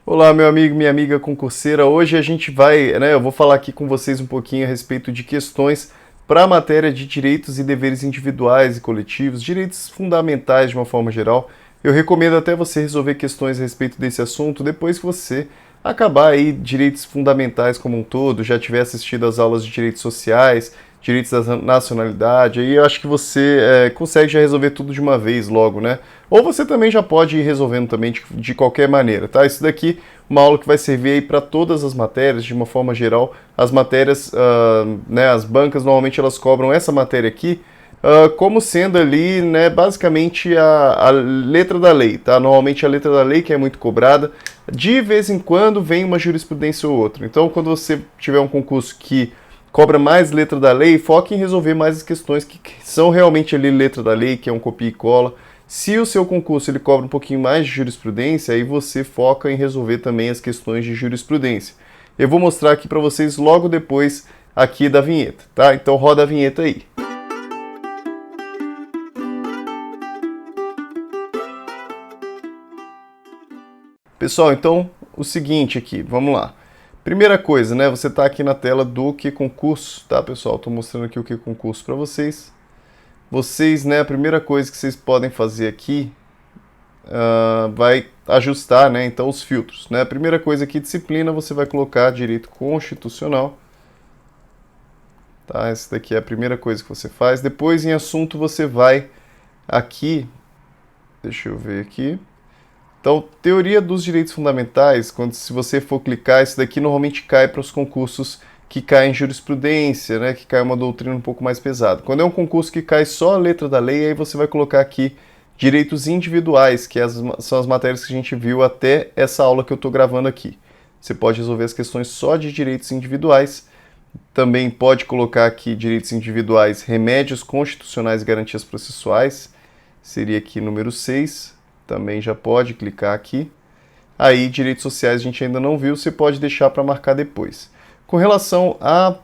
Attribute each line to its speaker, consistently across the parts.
Speaker 1: Olá, meu amigo, minha amiga concurseira. Hoje a gente vai, eu vou falar aqui com vocês um pouquinho a respeito de questões para a matéria de direitos e deveres individuais e coletivos, direitos fundamentais de uma forma geral. Eu recomendo até você resolver questões a respeito desse assunto depois que você acabar aí direitos fundamentais como um todo, já tiver assistido às aulas de direitos sociais, direitos da nacionalidade, aí eu acho que você consegue já resolver tudo de uma vez logo, né? Ou você também já pode ir resolvendo também de qualquer maneira, tá? Isso daqui é uma aula que vai servir aí para todas as matérias, de uma forma geral. As matérias, as bancas normalmente elas cobram essa matéria aqui como sendo ali, né, basicamente a letra da lei, tá? Normalmente a letra da lei que é muito cobrada. De vez em quando vem uma jurisprudência ou outra. Então, quando você tiver um concurso que cobra mais letra da lei, foque em resolver mais as questões que são realmente ali letra da lei, que é um copia e cola. Se o seu concurso ele cobra um pouquinho mais de jurisprudência, aí você foca em resolver também as questões de jurisprudência. Eu vou mostrar aqui para vocês logo depois aqui da vinheta, tá? Então roda a vinheta aí. Pessoal, então o seguinte aqui, vamos lá. Primeira coisa, né? Você está aqui na tela do Que Concurso, tá, pessoal? Estou mostrando aqui o Que Concurso para vocês. Vocês, né? A primeira coisa que vocês podem fazer aqui vai ajustar, né? Então os filtros, né? A primeira coisa aqui, disciplina, você vai colocar direito constitucional, tá? Essa daqui é a primeira coisa que você faz. Depois em assunto você vai aqui, deixa eu ver aqui. Então, teoria dos direitos fundamentais, se você for clicar, isso daqui normalmente cai para os concursos que caem em jurisprudência, né, que cai uma doutrina um pouco mais pesada. Quando é um concurso que cai só a letra da lei, aí você vai colocar aqui direitos individuais, que são as matérias que a gente viu até essa aula que eu estou gravando aqui. Você pode resolver as questões só de direitos individuais. Também pode colocar aqui direitos individuais, remédios constitucionais e garantias processuais. Seria aqui número 6. Também já pode clicar aqui. Aí, direitos sociais a gente ainda não viu, você pode deixar para marcar depois. Com relação à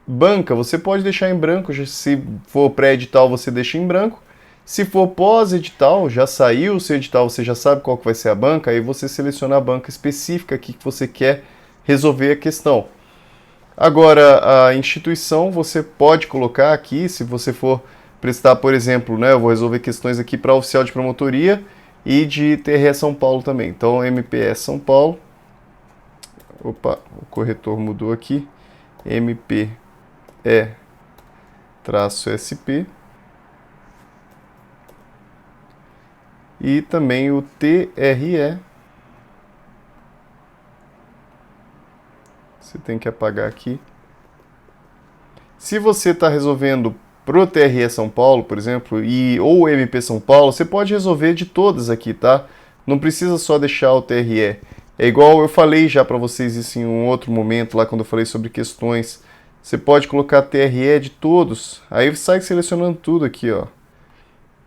Speaker 1: banca, você pode deixar em branco, se for pré-edital você deixa em branco. Se for pós-edital, já saiu o seu edital, você já sabe qual que vai ser a banca, aí você seleciona a banca específica aqui que você quer resolver a questão. Agora, a instituição você pode colocar aqui, se você for prestar, por exemplo, né, eu vou resolver questões aqui para oficial de promotoria, e de TRE São Paulo também. Então, MPS São Paulo. Opa, o corretor mudou aqui. MPE-SP. E também o TRE. Você tem que apagar aqui. Se você está resolvendo pro TRE São Paulo, por exemplo, ou MP São Paulo, você pode resolver de todas aqui, tá? Não precisa só deixar o TRE. É igual eu falei já para vocês isso em um outro momento, lá quando eu falei sobre questões. Você pode colocar TRE de todos, aí sai selecionando tudo aqui, ó.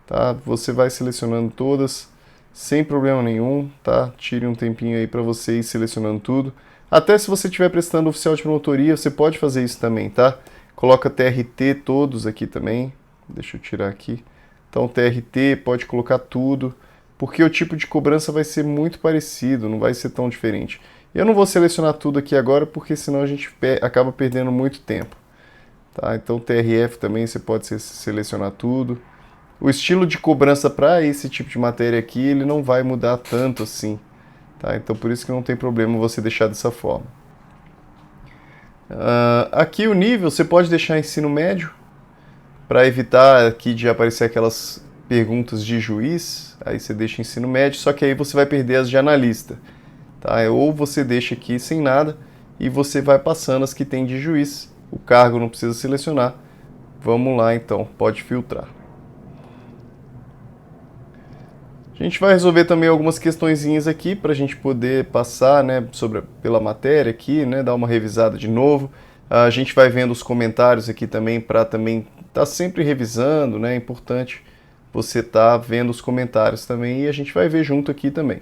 Speaker 1: Tá? Você vai selecionando todas, sem problema nenhum, tá? Tire um tempinho aí para você ir selecionando tudo. Até se você estiver prestando oficial de promotoria, você pode fazer isso também, tá? Coloca TRT todos aqui também. Deixa eu tirar aqui. Então, TRT, pode colocar tudo, porque o tipo de cobrança vai ser muito parecido, não vai ser tão diferente. Eu não vou selecionar tudo aqui agora, porque senão a gente acaba perdendo muito tempo. Tá? Então, TRF também, você pode selecionar tudo. O estilo de cobrança para esse tipo de matéria aqui, ele não vai mudar tanto assim. Tá? Então, por isso que não tem problema você deixar dessa forma. Aqui o nível você pode deixar ensino médio para evitar aqui de aparecer aquelas perguntas de juiz. Aí você deixa ensino médio, só que aí você vai perder as de analista, tá? Ou você deixa aqui sem nada e você vai passando as que tem de juiz. O cargo não precisa selecionar. Vamos lá então, pode filtrar. A gente vai resolver também algumas questõezinhas aqui para a gente poder passar, né, pela matéria aqui, né, dar uma revisada de novo. A gente vai vendo os comentários aqui também para também estar sempre revisando, né, é importante você estar vendo os comentários também e a gente vai ver junto aqui também.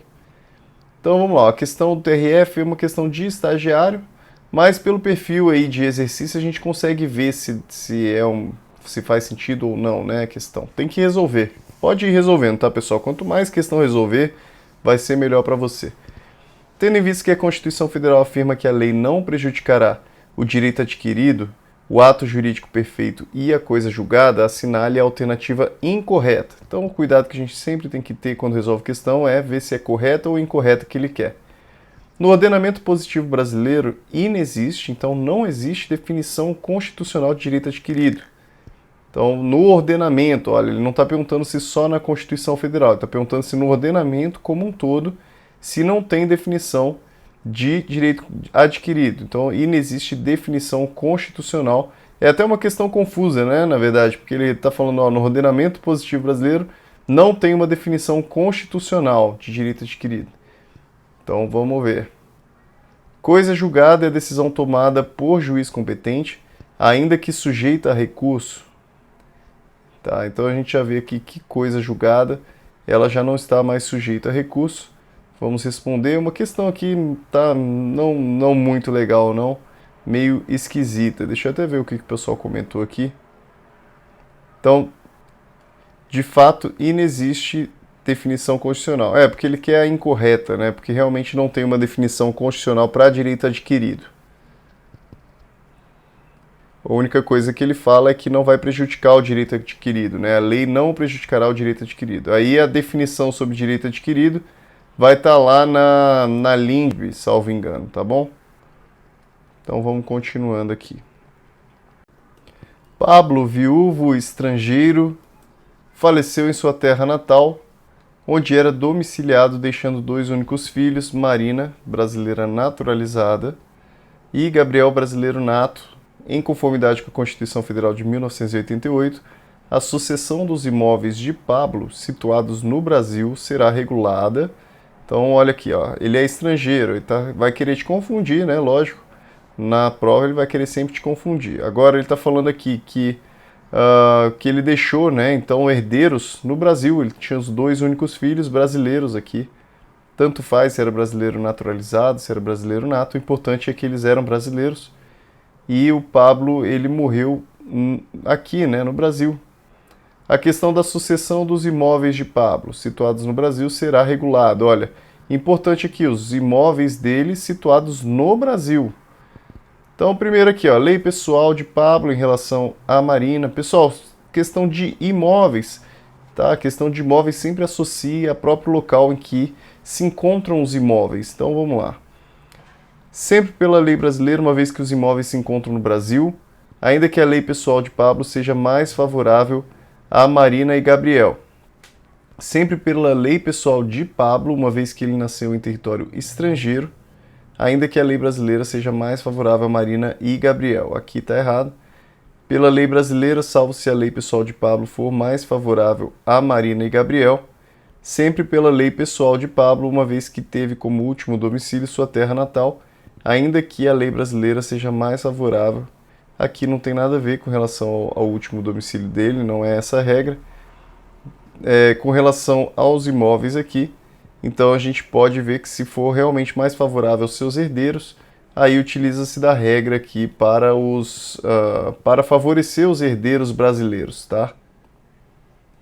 Speaker 1: Então vamos lá, a questão do TRF é uma questão de estagiário, mas pelo perfil aí de exercício a gente consegue ver se faz sentido ou não, né, a questão. Tem que resolver. Pode ir resolvendo, tá, pessoal? Quanto mais questão resolver, vai ser melhor para você. Tendo em vista que a Constituição Federal afirma que a lei não prejudicará o direito adquirido, o ato jurídico perfeito e a coisa julgada, assinale a alternativa incorreta. Então, o cuidado que a gente sempre tem que ter quando resolve questão é ver se é correta ou incorreta que ele quer. No ordenamento positivo brasileiro, inexiste, então não existe definição constitucional de direito adquirido. Então, no ordenamento, olha, ele não está perguntando se só na Constituição Federal, ele está perguntando se no ordenamento como um todo, se não tem definição de direito adquirido. Então, inexiste definição constitucional. É até uma questão confusa, né, na verdade, porque ele está falando, ó, no ordenamento positivo brasileiro não tem uma definição constitucional de direito adquirido. Então, vamos ver. Coisa julgada é decisão tomada por juiz competente, ainda que sujeita a recurso. Tá, então a gente já vê aqui que coisa julgada, ela já não está mais sujeita a recurso. Vamos responder uma questão aqui, tá não muito legal não, meio esquisita. Deixa eu até ver o que o pessoal comentou aqui. Então, de fato, inexiste definição constitucional. É, porque ele quer a incorreta, né? Porque realmente não tem uma definição constitucional para direito adquirido. A única coisa que ele fala é que não vai prejudicar o direito adquirido, né? A lei não prejudicará o direito adquirido. Aí a definição sobre direito adquirido vai estar lá na LINDB, salvo engano, tá bom? Então vamos continuando aqui. Pablo, viúvo estrangeiro, faleceu em sua terra natal, onde era domiciliado, deixando 2 únicos filhos, Marina, brasileira naturalizada, e Gabriel, brasileiro nato. Em conformidade com a Constituição Federal de 1988, a sucessão dos imóveis de Pablo, situados no Brasil, será regulada. Então, olha aqui, ó, ele é estrangeiro, ele vai querer te confundir, né? Lógico, na prova ele vai querer sempre te confundir. Agora ele está falando aqui que ele deixou, né? Então, herdeiros no Brasil, ele tinha os 2 únicos filhos brasileiros aqui. Tanto faz se era brasileiro naturalizado, se era brasileiro nato, o importante é que eles eram brasileiros. E o Pablo, ele morreu aqui, né, no Brasil. A questão da sucessão dos imóveis de Pablo, situados no Brasil, será regulada. Olha, importante aqui, os imóveis dele situados no Brasil. Então, primeiro aqui, ó, lei pessoal de Pablo em relação à Marina. Pessoal, questão de imóveis, tá? A questão de imóveis sempre associa ao próprio local em que se encontram os imóveis. Então, vamos lá. Sempre pela lei brasileira, uma vez que os imóveis se encontram no Brasil, ainda que a lei pessoal de Pablo seja mais favorável a Marina e Gabriel. Sempre pela lei pessoal de Pablo, uma vez que ele nasceu em território estrangeiro, ainda que a lei brasileira seja mais favorável a Marina e Gabriel. Aqui está errado. Pela lei brasileira, salvo se a lei pessoal de Pablo for mais favorável a Marina e Gabriel. Sempre pela lei pessoal de Pablo, uma vez que teve como último domicílio sua terra natal, ainda que a lei brasileira seja mais favorável. Aqui não tem nada a ver com relação ao último domicílio dele, não é essa a regra. Com relação aos imóveis aqui, então a gente pode ver que se for realmente mais favorável aos seus herdeiros, aí utiliza-se da regra aqui para favorecer os herdeiros brasileiros, tá?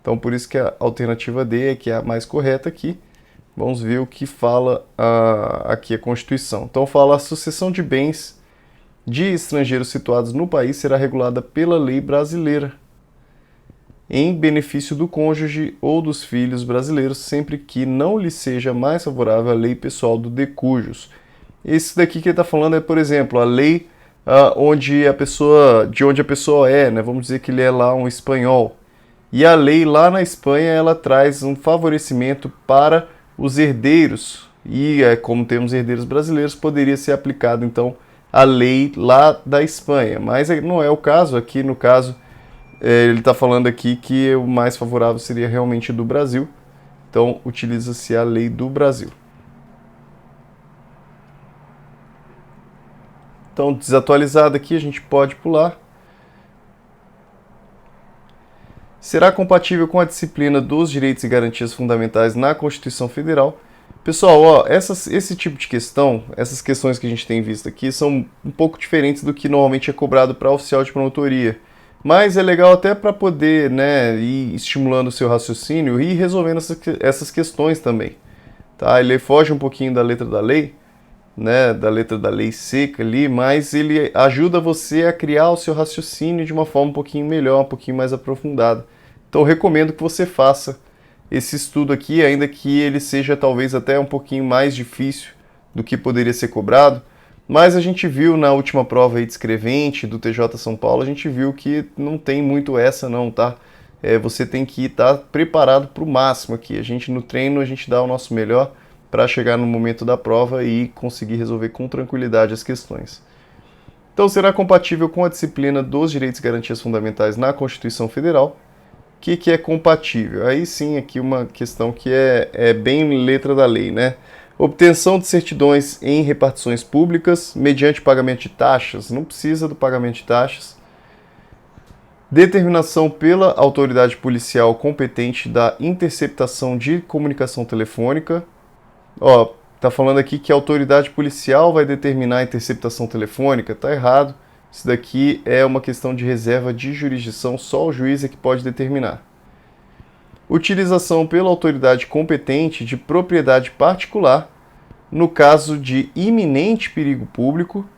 Speaker 1: Então por isso que a alternativa D é que é a mais correta aqui. Vamos ver o que fala aqui a Constituição. Então fala a sucessão de bens de estrangeiros situados no país será regulada pela lei brasileira, em benefício do cônjuge ou dos filhos brasileiros, sempre que não lhe seja mais favorável a lei pessoal do de cujos. Esse daqui que ele está falando é, por exemplo, a lei de onde a pessoa é, né? Vamos dizer que ele é lá um espanhol. E a lei lá na Espanha, ela traz um favorecimento para os herdeiros. E como temos herdeiros brasileiros, poderia ser aplicado, então, a lei lá da Espanha. Mas não é o caso. Aqui, no caso, ele está falando aqui que o mais favorável seria realmente do Brasil. Então, utiliza-se a lei do Brasil. Então, desatualizado aqui, a gente pode pular. Será compatível com a disciplina dos direitos e garantias fundamentais na Constituição Federal. Pessoal, ó, esse tipo de questão, essas questões que a gente tem visto aqui, são um pouco diferentes do que normalmente é cobrado para oficial de promotoria. Mas é legal até para poder, né, ir estimulando o seu raciocínio e ir resolvendo essas questões também. Tá? Ele foge um pouquinho da letra da lei, né, da letra da lei seca ali, mas ele ajuda você a criar o seu raciocínio de uma forma um pouquinho melhor, um pouquinho mais aprofundada. Então eu recomendo que você faça esse estudo aqui, ainda que ele seja talvez até um pouquinho mais difícil do que poderia ser cobrado, mas a gente viu na última prova aí de escrevente do TJ São Paulo, a gente viu que não tem muito essa não, tá? Você tem que estar preparado para o máximo aqui. A gente no treino, a gente dá o nosso melhor para chegar no momento da prova e conseguir resolver com tranquilidade as questões. Então será compatível com a disciplina dos direitos e garantias fundamentais na Constituição Federal. O que é compatível? Aí sim, aqui uma questão que é bem letra da lei, né? Obtenção de certidões em repartições públicas mediante pagamento de taxas. Não precisa do pagamento de taxas. Determinação pela autoridade policial competente da interceptação de comunicação telefônica. Ó, tá falando aqui que a autoridade policial vai determinar a interceptação telefônica. Tá errado. Isso daqui é uma questão de reserva de jurisdição, só o juiz é que pode determinar. Utilização pela autoridade competente de propriedade particular, no caso de iminente perigo público,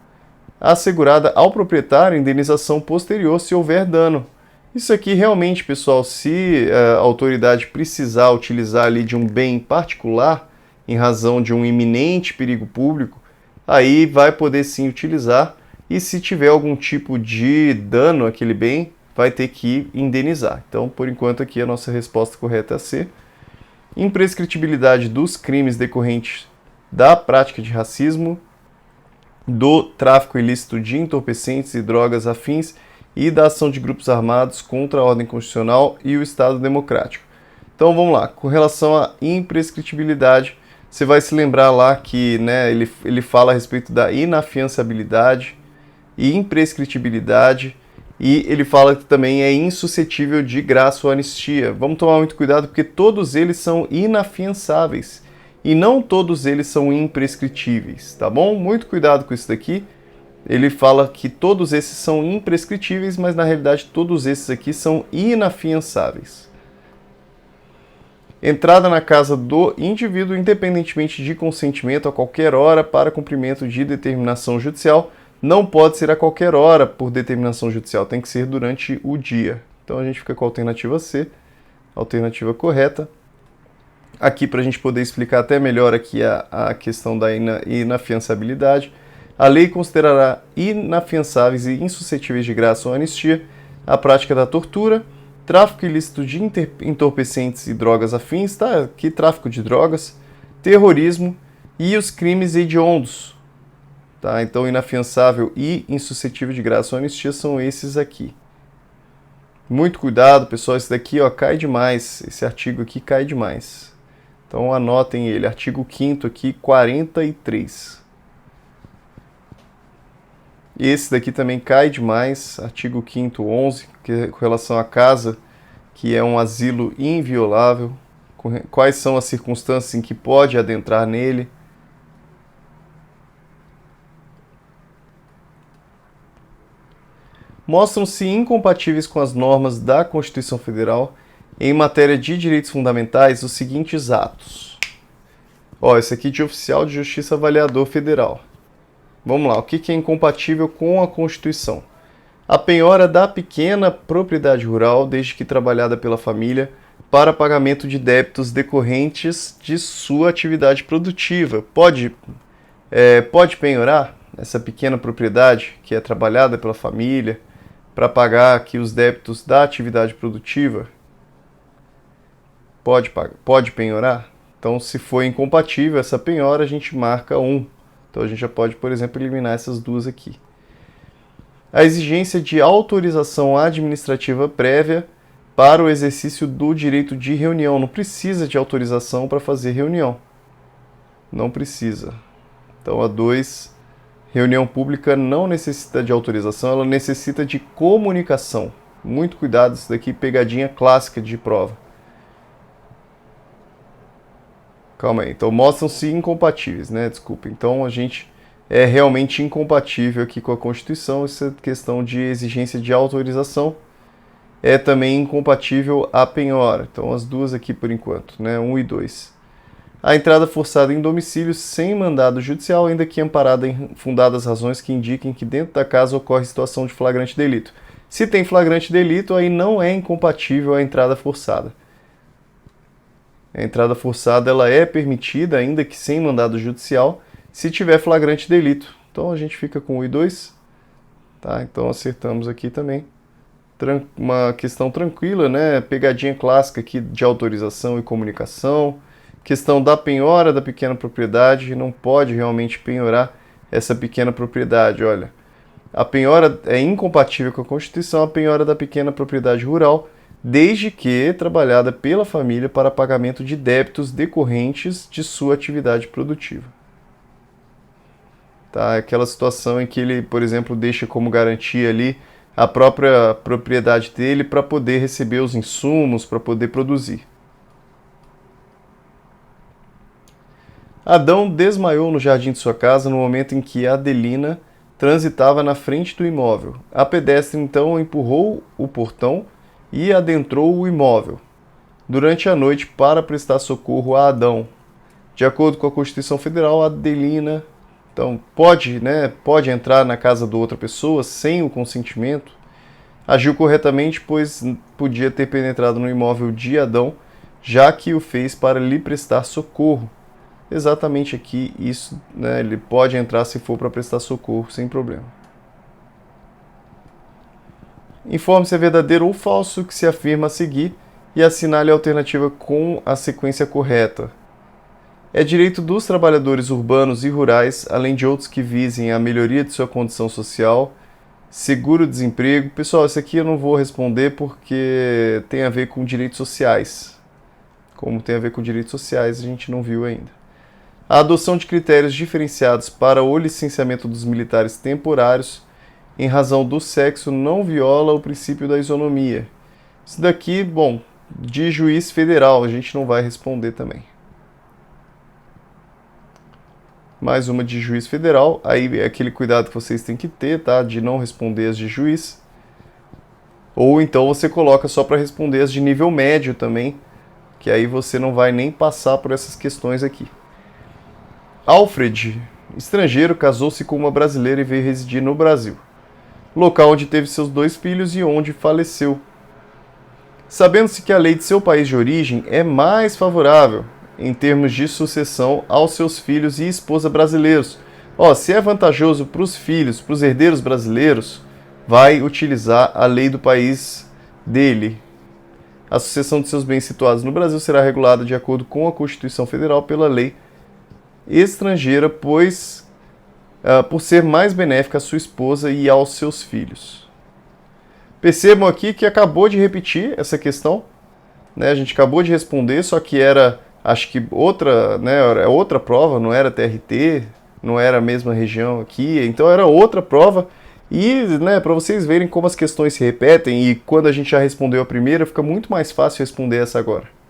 Speaker 1: assegurada ao proprietário indenização posterior se houver dano. Isso aqui realmente, pessoal, se a autoridade precisar utilizar ali de um bem particular, em razão de um iminente perigo público, aí vai poder sim utilizar, e se tiver algum tipo de dano àquele bem, vai ter que indenizar. Então, por enquanto aqui a nossa resposta correta é C. Imprescritibilidade dos crimes decorrentes da prática de racismo, do tráfico ilícito de entorpecentes e drogas afins e da ação de grupos armados contra a ordem constitucional e o Estado democrático. Então vamos lá, com relação à imprescritibilidade, você vai se lembrar lá que, né, ele fala a respeito da inafiançabilidade e imprescritibilidade, e ele fala que também é insuscetível de graça ou anistia. Vamos tomar muito cuidado porque todos eles são inafiançáveis e não todos eles são imprescritíveis, tá bom? Muito cuidado com isso daqui. Ele fala que todos esses são imprescritíveis, mas na realidade todos esses aqui são inafiançáveis. Entrada na casa do indivíduo independentemente de consentimento a qualquer hora para cumprimento de determinação judicial. Não pode ser a qualquer hora por determinação judicial, tem que ser durante o dia. Então a gente fica com a alternativa C, alternativa correta. Aqui para a gente poder explicar até melhor aqui a questão da inafiançabilidade. A lei considerará inafiançáveis e insuscetíveis de graça ou anistia a prática da tortura, tráfico ilícito de entorpecentes e drogas afins, tá? Aqui tráfico de drogas, terrorismo e os crimes hediondos. Tá? Então, inafiançável e insuscetível de graça ou anistia são esses aqui. Muito cuidado, pessoal, esse daqui ó, cai demais, esse artigo aqui cai demais. Então, anotem ele, artigo 5º aqui, 43. Esse daqui também cai demais, artigo 5º, 11, que é com relação à casa, que é um asilo inviolável, quais são as circunstâncias em que pode adentrar nele. Mostram-se incompatíveis com as normas da Constituição Federal em matéria de direitos fundamentais os seguintes atos. Ó, esse aqui de oficial de justiça avaliador federal. Vamos lá, o que é incompatível com a Constituição? A penhora da pequena propriedade rural, desde que trabalhada pela família, para pagamento de débitos decorrentes de sua atividade produtiva. Pode penhorar essa pequena propriedade que é trabalhada pela família para pagar aqui os débitos da atividade produtiva? Pode penhorar? Então, se for incompatível essa penhora, a gente marca 1. Então, a gente já pode, por exemplo, eliminar essas duas aqui. A exigência de autorização administrativa prévia para o exercício do direito de reunião. Não precisa de autorização para fazer reunião. Não precisa. Então, a 2, reunião pública não necessita de autorização, ela necessita de comunicação. Muito cuidado, isso daqui é pegadinha clássica de prova. Calma aí, então mostram-se incompatíveis, né? Desculpa. Então a gente é realmente incompatível aqui com a Constituição. Essa questão de exigência de autorização é também incompatível a penhora. Então as duas aqui por enquanto, né? 1 e 2. A entrada forçada em domicílio sem mandado judicial, ainda que amparada em fundadas razões que indiquem que dentro da casa ocorre situação de flagrante delito. Se tem flagrante delito, aí não é incompatível a entrada forçada. A entrada forçada ela é permitida, ainda que sem mandado judicial, se tiver flagrante delito. Então a gente fica com 1 e 2. Tá? Então acertamos aqui também. Uma questão tranquila, né? Pegadinha clássica aqui de autorização e comunicação. Questão da penhora da pequena propriedade. Não pode realmente penhorar essa pequena propriedade. Olha, a penhora é incompatível com a Constituição, a penhora da pequena propriedade rural, desde que trabalhada pela família para pagamento de débitos decorrentes de sua atividade produtiva. Tá? Aquela situação em que ele, por exemplo, deixa como garantia ali a própria propriedade dele para poder receber os insumos, para poder produzir. Adão desmaiou no jardim de sua casa no momento em que Adelina transitava na frente do imóvel. A pedestre então empurrou o portão e adentrou o imóvel durante a noite para prestar socorro a Adão. De acordo com a Constituição Federal, Adelina então pode entrar na casa de outra pessoa sem o consentimento. Agiu corretamente, pois podia ter penetrado no imóvel de Adão, já que o fez para lhe prestar socorro. Exatamente aqui isso, né, ele pode entrar se for para prestar socorro, sem problema. Informe se é verdadeiro ou falso o que se afirma a seguir e assinale a alternativa com a sequência correta. É direito dos trabalhadores urbanos e rurais, além de outros que visem a melhoria de sua condição social, seguro-desemprego. Pessoal, isso aqui eu não vou responder porque tem a ver com direitos sociais. Como tem a ver com direitos sociais, a gente não viu ainda. A adoção de critérios diferenciados para o licenciamento dos militares temporários em razão do sexo não viola o princípio da isonomia. Isso daqui, bom, de juiz federal, a gente não vai responder também. Mais uma de juiz federal, aí é aquele cuidado que vocês têm que ter, tá? De não responder as de juiz. Ou então você coloca só para responder as de nível médio também, que aí você não vai nem passar por essas questões aqui. Alfred, estrangeiro, casou-se com uma brasileira e veio residir no Brasil, local onde teve seus 2 filhos e onde faleceu. Sabendo-se que a lei de seu país de origem é mais favorável em termos de sucessão aos seus filhos e esposa brasileiros. Se é vantajoso para os filhos, para os herdeiros brasileiros, vai utilizar a lei do país dele. A sucessão de seus bens situados no Brasil será regulada de acordo com a Constituição Federal pela lei estrangeira, pois por ser mais benéfica à sua esposa e aos seus filhos. Percebam aqui que acabou de repetir essa questão, né? A gente acabou de responder, só que era, acho que outra, né, era outra prova, não era TRT, não era a mesma região aqui, então era outra prova. E, né, para vocês verem como as questões se repetem e quando a gente já respondeu a primeira, fica muito mais fácil responder essa agora.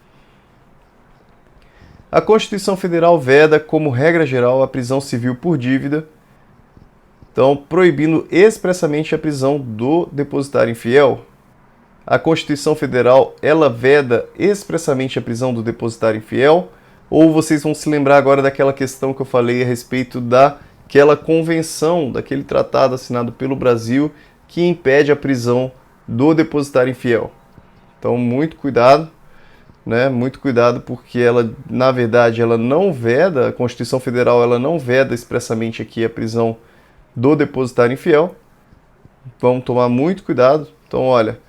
Speaker 1: A Constituição Federal veda, como regra geral, a prisão civil por dívida, então proibindo expressamente a prisão do depositário infiel. A Constituição Federal, ela veda expressamente a prisão do depositário infiel, ou vocês vão se lembrar agora daquela questão que eu falei a respeito daquela convenção, daquele tratado assinado pelo Brasil que impede a prisão do depositário infiel. Então, muito cuidado. Né? Muito cuidado, porque ela, na verdade, ela não veda, a Constituição Federal ela não veda expressamente aqui a prisão do depositário infiel. Vamos tomar muito cuidado. Então, olha,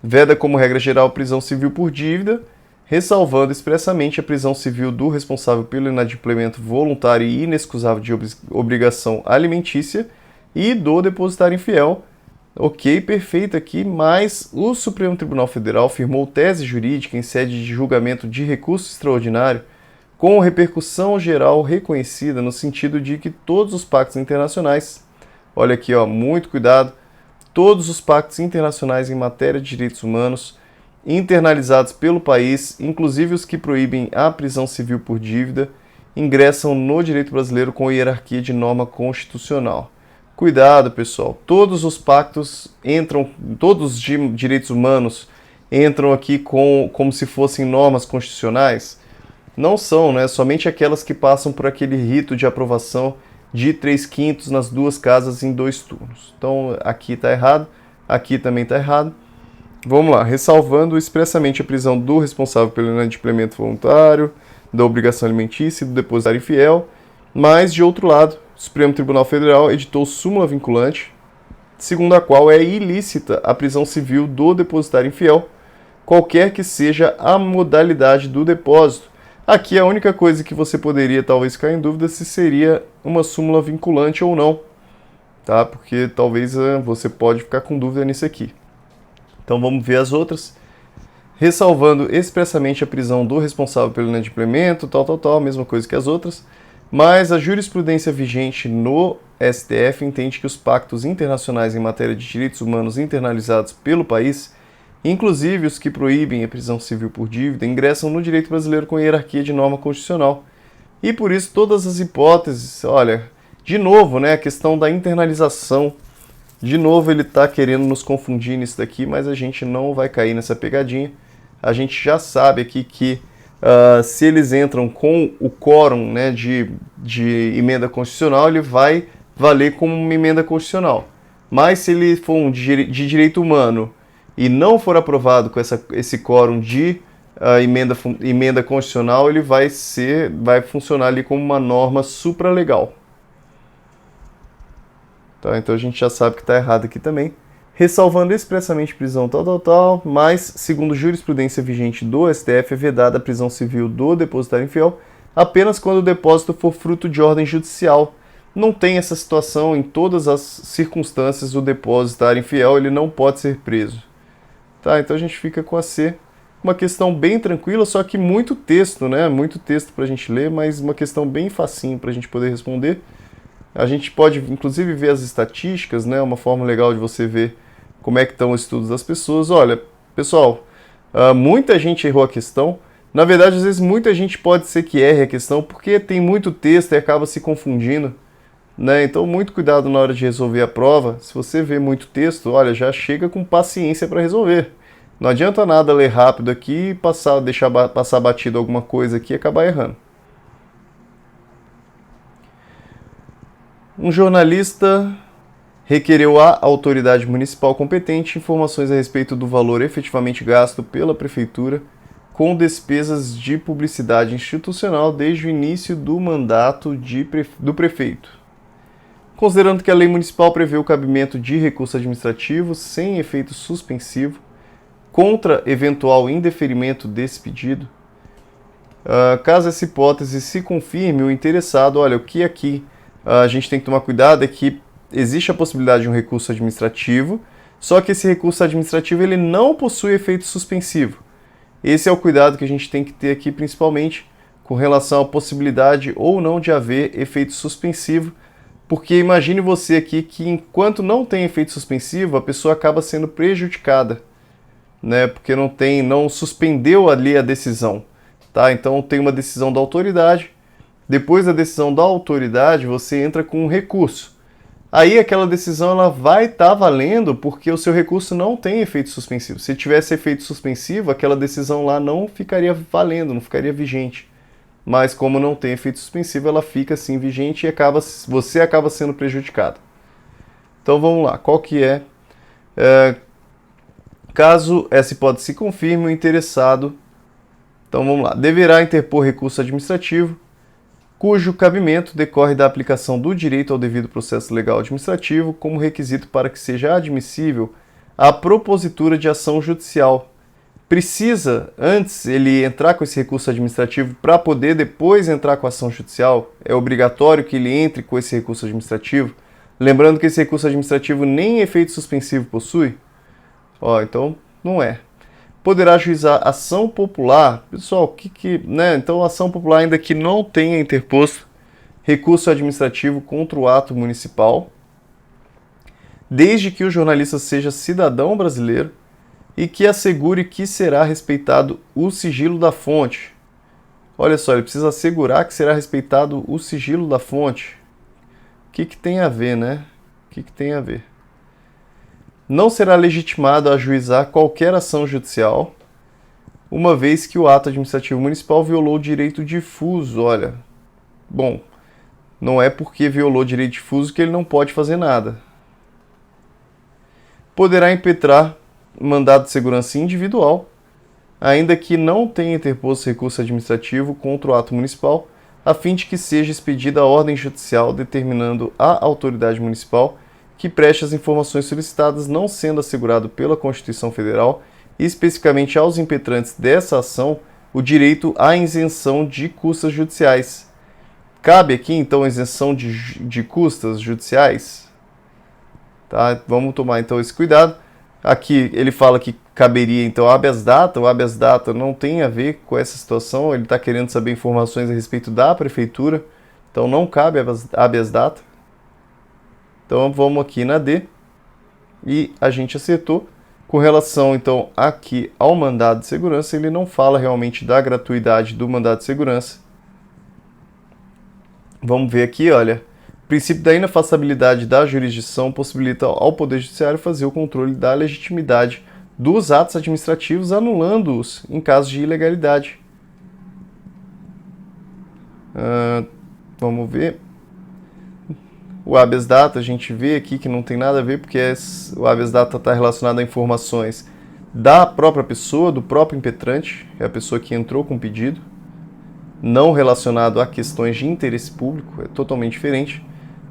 Speaker 1: veda como regra geral a prisão civil por dívida, ressalvando expressamente a prisão civil do responsável pelo inadimplemento voluntário e inexcusável de obrigação alimentícia e do depositário infiel. Ok, perfeito aqui, mas o Supremo Tribunal Federal firmou tese jurídica em sede de julgamento de recurso extraordinário com repercussão geral reconhecida no sentido de que todos os pactos internacionais, olha aqui, muito cuidado, todos os pactos internacionais em matéria de direitos humanos internalizados pelo país, inclusive os que proíbem a prisão civil por dívida, ingressam no direito brasileiro com hierarquia de norma constitucional. Cuidado, pessoal. Todos os pactos entram, todos os direitos humanos entram aqui como se fossem normas constitucionais. não são, né, somente aquelas que passam por aquele rito de aprovação de 3/5 nas duas casas em 2 turnos. Então aqui está errado, aqui também está errado. Vamos lá, ressalvando expressamente a prisão do responsável pelo inadimplemento voluntário, da obrigação alimentícia e do depositário infiel, mas, de outro lado, o Supremo Tribunal Federal editou súmula vinculante, segundo a qual é ilícita a prisão civil do depositário infiel, qualquer que seja a modalidade do depósito. Aqui a única coisa que você poderia talvez ficar em dúvida se seria uma súmula vinculante ou não, tá? Porque talvez você pode ficar com dúvida nisso aqui. Então vamos ver as outras. Ressalvando expressamente a prisão do responsável pelo inadimplemento, mesma coisa que as outras, mas a jurisprudência vigente no STF entende que os pactos internacionais em matéria de direitos humanos internalizados pelo país, inclusive os que proíbem a prisão civil por dívida, ingressam no direito brasileiro com hierarquia de norma constitucional. E por isso todas as hipóteses, olha, de novo, né, a questão da internalização, de novo ele está querendo nos confundir nisso daqui, mas a gente não vai cair nessa pegadinha. A gente já sabe aqui que se eles entram com o quórum, né, de emenda constitucional, ele vai valer como uma emenda constitucional. Mas se ele for de direito humano e não for aprovado com esse quórum de emenda constitucional, ele vai funcionar ali como uma norma supralegal. Tá, então a gente já sabe que está errado aqui também. Ressalvando expressamente prisão mas, segundo jurisprudência vigente do STF, é vedada a prisão civil do depositário infiel apenas quando o depósito for fruto de ordem judicial. Não tem essa situação em todas as circunstâncias, o depositário infiel ele não pode ser preso. Tá, então a gente fica com a C. Uma questão bem tranquila, só que muito texto, né? Muito texto para a gente ler, mas uma questão bem facinho para a gente poder responder. A gente pode, inclusive, ver as estatísticas, né? Uma forma legal de você ver como é que estão os estudos das pessoas. Olha, pessoal, muita gente errou a questão. Na verdade, às vezes, muita gente pode ser que erre a questão porque tem muito texto e acaba se confundindo, né? Então, muito cuidado na hora de resolver a prova. Se você vê muito texto, olha, já chega com paciência para resolver. Não adianta nada ler rápido aqui e deixar passar batido alguma coisa aqui e acabar errando. Um jornalista requereu à autoridade municipal competente informações a respeito do valor efetivamente gasto pela prefeitura com despesas de publicidade institucional desde o início do mandato do prefeito. Considerando que a lei municipal prevê o cabimento de recurso administrativo sem efeito suspensivo contra eventual indeferimento desse pedido, caso essa hipótese se confirme, o interessado, olha, o que aqui a gente tem que tomar cuidado é que existe a possibilidade de um recurso administrativo, só que esse recurso administrativo ele não possui efeito suspensivo. Esse é o cuidado que a gente tem que ter aqui, principalmente com relação à possibilidade ou não de haver efeito suspensivo, porque imagine você aqui que enquanto não tem efeito suspensivo, a pessoa acaba sendo prejudicada, né? Porque não suspendeu ali a decisão, tá? Então tem uma decisão da autoridade. Depois da decisão da autoridade, você entra com um recurso. Aí aquela decisão ela vai estar valendo porque o seu recurso não tem efeito suspensivo. Se tivesse efeito suspensivo, aquela decisão lá não ficaria valendo, não ficaria vigente. Mas como não tem efeito suspensivo, ela fica assim vigente e você acaba sendo prejudicado. Então vamos lá, qual que é? Caso essa hipótese se confirme, o interessado, então vamos lá, deverá interpor recurso administrativo cujo cabimento decorre da aplicação do direito ao devido processo legal administrativo como requisito para que seja admissível a propositura de ação judicial. Precisa, antes, ele entrar com esse recurso administrativo para poder depois entrar com a ação judicial? É obrigatório que ele entre com esse recurso administrativo? Lembrando que esse recurso administrativo nem efeito suspensivo possui? Então, não é. Poderá ajuizar ação popular. Pessoal, né? Então, ação popular ainda que não tenha interposto recurso administrativo contra o ato municipal, desde que o jornalista seja cidadão brasileiro e que assegure que será respeitado o sigilo da fonte. Olha só, ele precisa assegurar que será respeitado o sigilo da fonte. O que tem a ver, né? O que tem a ver? Não será legitimado a ajuizar qualquer ação judicial. uma vez que o ato administrativo municipal violou o direito difuso. Olha, bom, não é porque violou o direito difuso que ele não pode fazer nada. Poderá impetrar mandado de segurança individual, ainda que não tenha interposto recurso administrativo contra o ato municipal, a fim de que seja expedida a ordem judicial determinando à autoridade municipal que preste as informações solicitadas, não sendo assegurado pela Constituição Federal, e especificamente aos impetrantes dessa ação, o direito à isenção de custas judiciais. Cabe aqui, então, a isenção de custas judiciais? Tá? Vamos tomar, então, esse cuidado. Aqui ele fala que caberia, então, habeas data. O habeas data não tem a ver com essa situação. Ele está querendo saber informações a respeito da prefeitura. Então, não cabe habeas data. Então, vamos aqui na D. E a gente acertou. Com relação, então, aqui ao mandado de segurança, ele não fala realmente da gratuidade do mandado de segurança. Vamos ver aqui, olha. O princípio da inafastabilidade da jurisdição possibilita ao Poder Judiciário fazer o controle da legitimidade dos atos administrativos, anulando-os em caso de ilegalidade. Vamos ver. O habeas data, a gente vê aqui que não tem nada a ver, porque o habeas data está relacionado a informações da própria pessoa, do próprio impetrante, é a pessoa que entrou com o pedido, não relacionado a questões de interesse público, é totalmente diferente.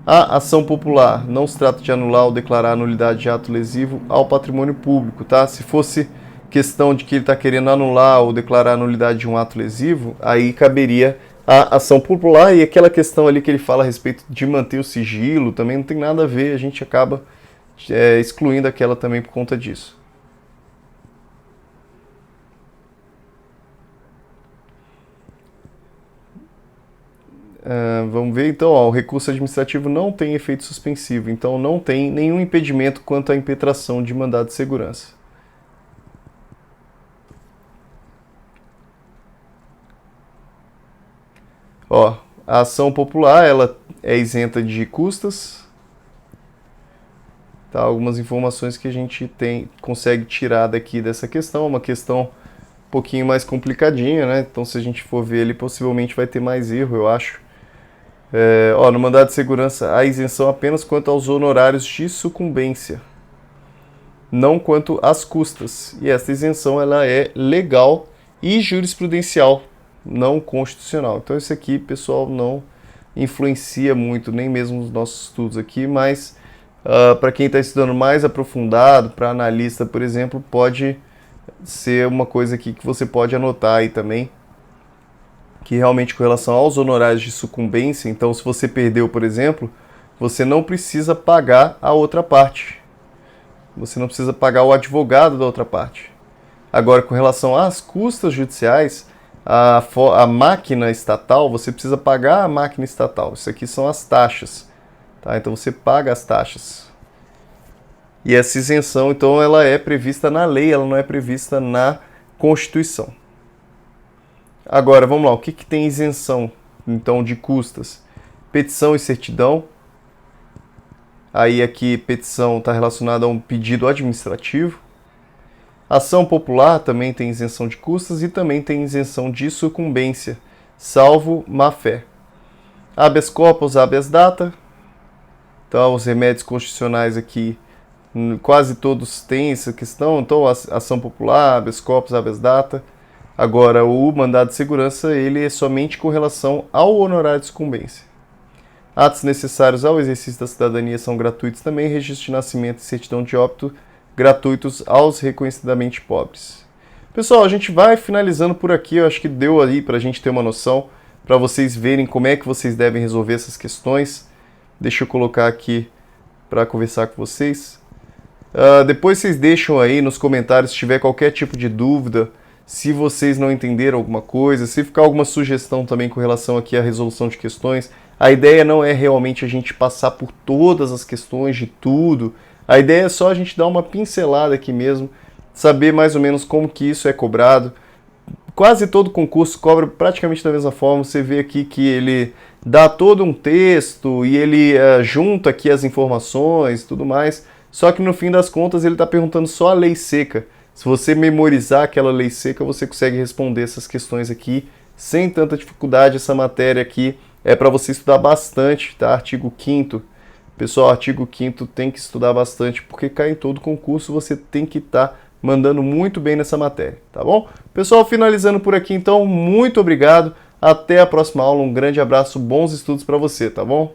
Speaker 1: A ação popular não se trata de anular ou declarar a nulidade de ato lesivo ao patrimônio público, tá? Se fosse questão de que ele está querendo anular ou declarar a nulidade de um ato lesivo, aí caberia a ação popular, e aquela questão ali que ele fala a respeito de manter o sigilo também não tem nada a ver, a gente acaba excluindo aquela também por conta disso. Vamos ver então, ó, o recurso administrativo não tem efeito suspensivo, então não tem nenhum impedimento quanto à impetração de mandado de segurança. Ó, a ação popular ela é isenta de custas. Tá, algumas informações que a gente consegue tirar daqui dessa questão, uma questão um pouquinho mais complicadinha, né? Então se a gente for ver ele possivelmente vai ter mais erro, eu acho. No mandado de segurança, a isenção apenas quanto aos honorários de sucumbência, não quanto às custas. E essa isenção ela é legal e jurisprudencial, não constitucional. Então isso aqui, pessoal, não influencia muito, nem mesmo nos nossos estudos aqui, mas para quem está estudando mais aprofundado, para analista, por exemplo, pode ser uma coisa aqui que você pode anotar aí também, que realmente com relação aos honorários de sucumbência, então se você perdeu, por exemplo, você não precisa pagar a outra parte. Você não precisa pagar o advogado da outra parte. Agora, com relação às custas judiciais, a máquina estatal, você precisa pagar a máquina estatal. Isso aqui são as taxas. Tá? Então você paga as taxas. E essa isenção, então, ela é prevista na lei, ela não é prevista na Constituição. Agora, vamos lá, o que tem isenção, então, de custas? Petição e certidão. Aí aqui, petição está relacionada a um pedido administrativo. Ação popular também tem isenção de custas e também tem isenção de sucumbência, salvo má-fé. Habeas corpus, habeas data. Então, os remédios constitucionais aqui, quase todos têm essa questão. Então, ação popular, habeas corpus, habeas data. Agora, o mandado de segurança, ele é somente com relação ao honorário de sucumbência. Atos necessários ao exercício da cidadania são gratuitos também, registro de nascimento e certidão de óbito gratuitos aos reconhecidamente pobres. Pessoal, a gente vai finalizando por aqui, eu acho que deu aí para a gente ter uma noção, para vocês verem como é que vocês devem resolver essas questões. Deixa eu colocar aqui para conversar com vocês. Depois vocês deixam aí nos comentários se tiver qualquer tipo de dúvida, se vocês não entenderam alguma coisa, se ficar alguma sugestão também com relação aqui à resolução de questões. A ideia não é realmente a gente passar por todas as questões de tudo. A ideia é só a gente dar uma pincelada aqui mesmo, saber mais ou menos como que isso é cobrado. Quase todo concurso cobra praticamente da mesma forma. Você vê aqui que ele dá todo um texto e ele junta aqui as informações e tudo mais. Só que no fim das contas ele está perguntando só a lei seca. Se você memorizar aquela lei seca, você consegue responder essas questões aqui sem tanta dificuldade. Essa matéria aqui é para você estudar bastante, tá? Artigo 5º. Pessoal, artigo 5º tem que estudar bastante, porque cai em todo concurso, você tem que estar mandando muito bem nessa matéria, tá bom? Pessoal, finalizando por aqui, então, muito obrigado. Até a próxima aula, um grande abraço, bons estudos para você, tá bom?